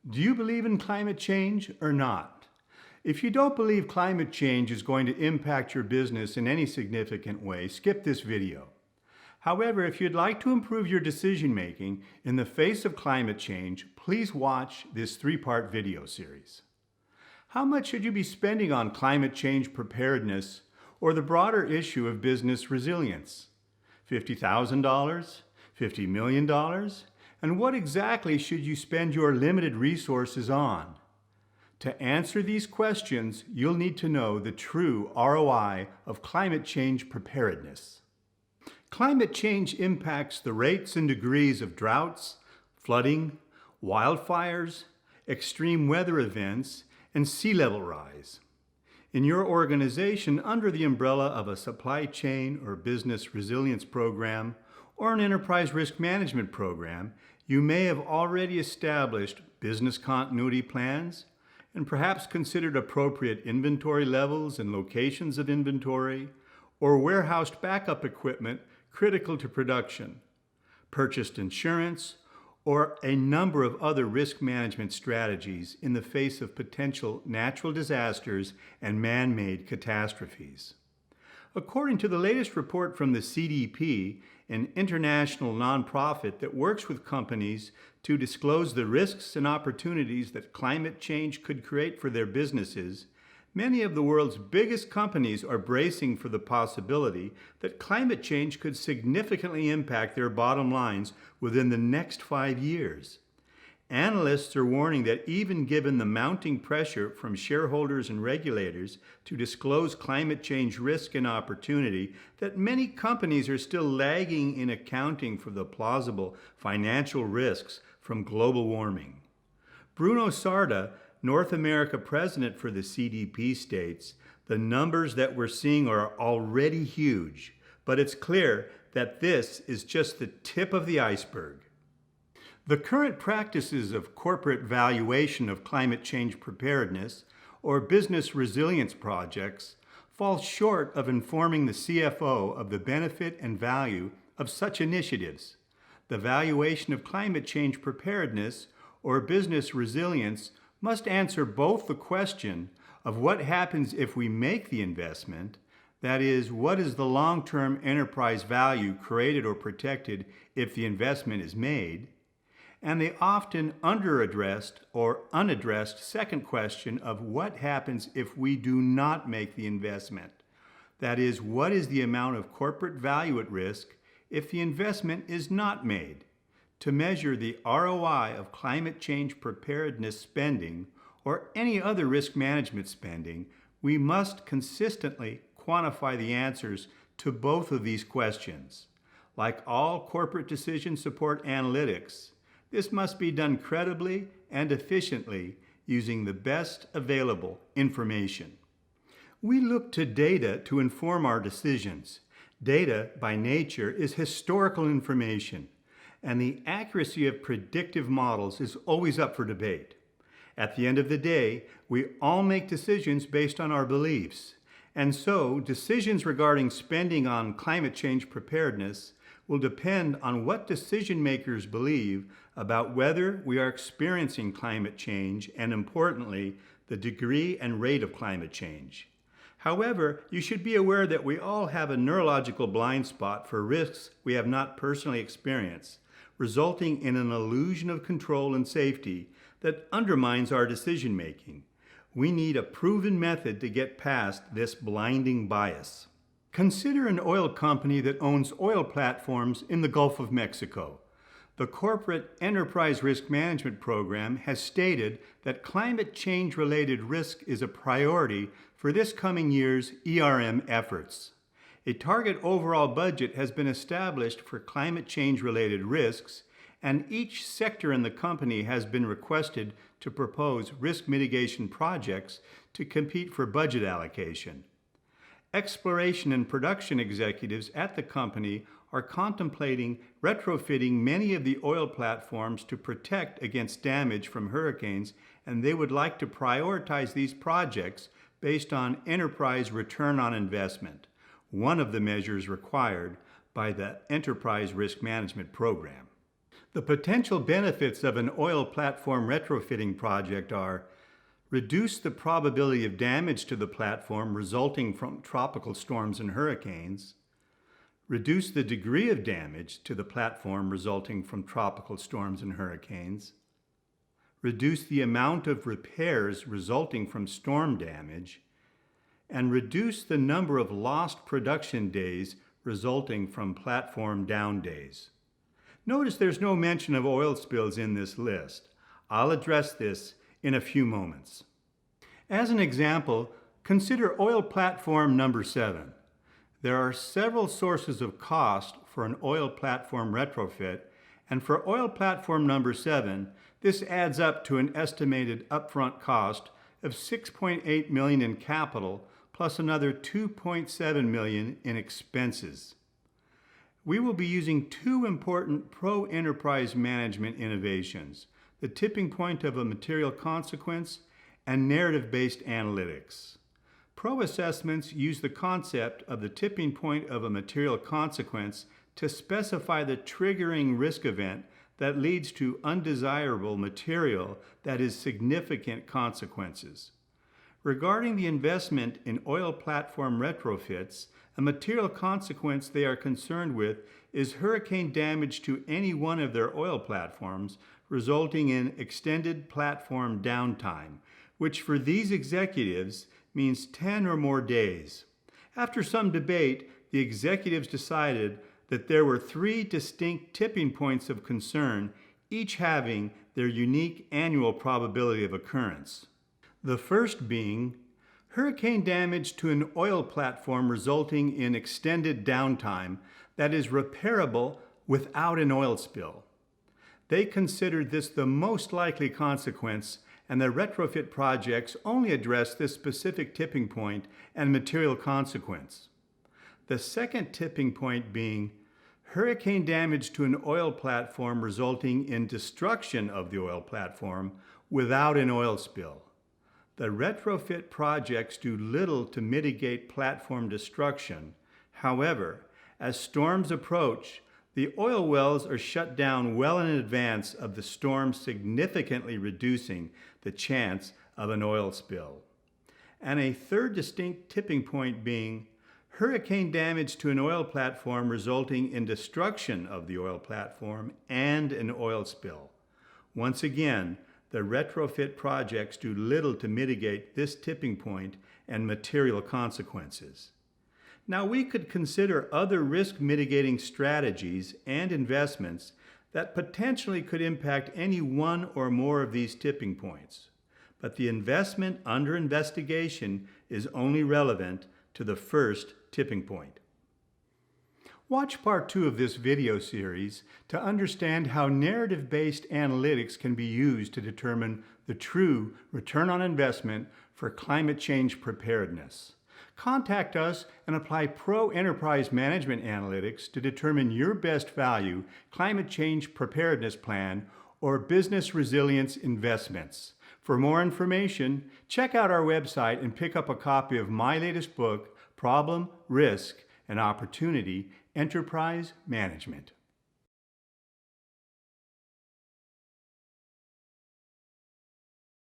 Do you believe in climate change or not? If you don't believe climate change is going to impact your business in any significant way, skip this video. However, if you'd like to improve your decision making in the face of climate change, please watch this three-part video series. How much should you be spending on climate change preparedness or the broader issue of business resilience? $50,000? $50 million? And what exactly should you spend your limited resources on? To answer these questions, you'll need to know the true ROI of climate change preparedness. Climate change impacts the rates and degrees of droughts, flooding, wildfires, extreme weather events, and sea level rise. In your organization, under the umbrella of a supply chain or business resilience program or an enterprise risk management program, you may have already established business continuity plans and perhaps considered appropriate inventory levels and locations of inventory or warehoused backup equipment critical to production, purchased insurance, or a number of other risk management strategies in the face of potential natural disasters and man-made catastrophes. According to the latest report from the CDP, an international nonprofit that works with companies to disclose the risks and opportunities that climate change could create for their businesses, many of the world's biggest companies are bracing for the possibility that climate change could significantly impact their bottom lines within the next 5 years. Analysts are warning that even given the mounting pressure from shareholders and regulators to disclose climate change risk and opportunity, that many companies are still lagging in accounting for the plausible financial risks from global warming. Bruno Sarda, North America president for the CDP, states, "The numbers that we're seeing are already huge, but it's clear that this is just the tip of the iceberg." The current practices of corporate valuation of climate change preparedness or business resilience projects fall short of informing the CFO of the benefit and value of such initiatives. The valuation of climate change preparedness or business resilience must answer both the question of what happens if we make the investment, that is, what is the long-term enterprise value created or protected if the investment is made, and the often underaddressed or unaddressed second question of what happens if we do not make the investment. That is, what is the amount of corporate value at risk if the investment is not made? To measure the ROI of climate change preparedness spending or any other risk management spending, we must consistently quantify the answers to both of these questions. Like all corporate decision support analytics, this must be done credibly and efficiently using the best available information. We look to data to inform our decisions. Data, by nature, is historical information, and the accuracy of predictive models is always up for debate. At the end of the day, we all make decisions based on our beliefs, and so decisions regarding spending on climate change preparedness will depend on what decision makers believe about whether we are experiencing climate change and, importantly, the degree and rate of climate change. However, you should be aware that we all have a neurological blind spot for risks we have not personally experienced, resulting in an illusion of control and safety that undermines our decision making. We need a proven method to get past this blinding bias. Consider an oil company that owns oil platforms in the Gulf of Mexico. The Corporate Enterprise Risk Management Program has stated that climate change-related risk is a priority for this coming year's ERM efforts. A target overall budget has been established for climate change-related risks, and each sector in the company has been requested to propose risk mitigation projects to compete for budget allocation. Exploration and production executives at the company are contemplating retrofitting many of the oil platforms to protect against damage from hurricanes, and they would like to prioritize these projects based on enterprise return on investment, one of the measures required by the Enterprise Risk Management Program. The potential benefits of an oil platform retrofitting project are: reduce the probability of damage to the platform resulting from tropical storms and hurricanes, reduce the degree of damage to the platform resulting from tropical storms and hurricanes, reduce the amount of repairs resulting from storm damage, and reduce the number of lost production days resulting from platform down days. Notice there's no mention of oil spills in this list. I'll address this in a few moments. As an example, consider oil platform number 7. There are several sources of cost for an oil platform retrofit, and for oil platform number 7, this adds up to an estimated upfront cost of $6.8 million in capital plus another $2.7 million in expenses. We will be using two important pro-enterprise management innovations: the tipping point of a material consequence and narrative-based analytics. Pro assessments use the concept of the tipping point of a material consequence to specify the triggering risk event that leads to undesirable material that is significant consequences. Regarding the investment in oil platform retrofits, a material consequence they are concerned with is hurricane damage to any one of their oil platforms, resulting in extended platform downtime, which for these executives means 10 or more days. After some debate, the executives decided that there were 3 distinct tipping points of concern, each having their unique annual probability of occurrence. The first being hurricane damage to an oil platform resulting in extended downtime that is repairable without an oil spill. They considered this the most likely consequence, and their retrofit projects only address this specific tipping point and material consequence. The second tipping point being hurricane damage to an oil platform resulting in destruction of the oil platform without an oil spill. The retrofit projects do little to mitigate platform destruction. However, as storms approach, the oil wells are shut down well in advance of the storm, significantly reducing the chance of an oil spill. And a third distinct tipping point being hurricane damage to an oil platform resulting in destruction of the oil platform and an oil spill. Once again, the retrofit projects do little to mitigate this tipping point and material consequences. Now, we could consider other risk mitigating strategies and investments that potentially could impact any one or more of these tipping points, but the investment under investigation is only relevant to the first tipping point. Watch part 2 of this video series to understand how narrative-based analytics can be used to determine the true return on investment for climate change preparedness. Contact us and apply pro-enterprise management analytics to determine your best value climate change preparedness plan or business resilience investments. For more information, check out our website and pick up a copy of my latest book, Problem, Risk, and Opportunity: Enterprise Management.